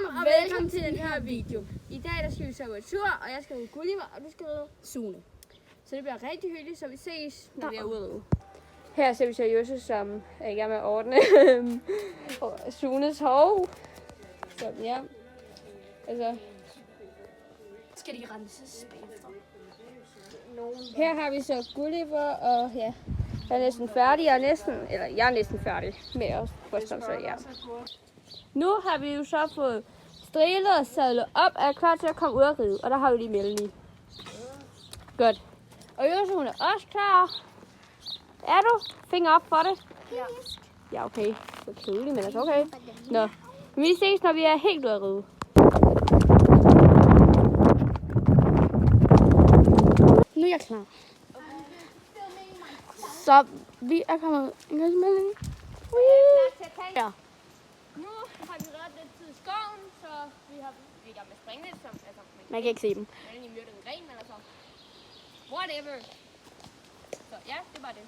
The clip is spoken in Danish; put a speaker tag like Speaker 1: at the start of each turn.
Speaker 1: og velkommen til den her video. I dag der skal vi så ud tur, og jeg skal ud Gulliver, og du skal ud Sune. Så det bliver rigtig hyggeligt, så vi ses, når vi er ude. Her ser vi så Jose, som er i gang med at ordne Sunes hår. Så ja, altså...
Speaker 2: Skal de renses bagefter?
Speaker 1: Her har vi så Gulliver, og ja, jeg er næsten færdig. Jeg er næsten færdig med at forstå så ja. Nu har vi jo så fået strilet og sadlet op, og er klar til at komme ud og ride. Og der har vi lige Melanie. Godt. Og Jose, hun er også klar. Er du? Finger op for det?
Speaker 2: Ja.
Speaker 1: Ja, okay. Det er kedeligt, men altså okay. Nå. Men vi ses, når vi er helt ude at ride. Nu er jeg klar. Så vi er kommet en gang med. Ja. Nu har vi været lidt tid i skoven, så vi er i gang med at springe lidt. Altså, man kan ikke se dem. Men I mødte en gren, eller så. Whatever. Så ja, det var det.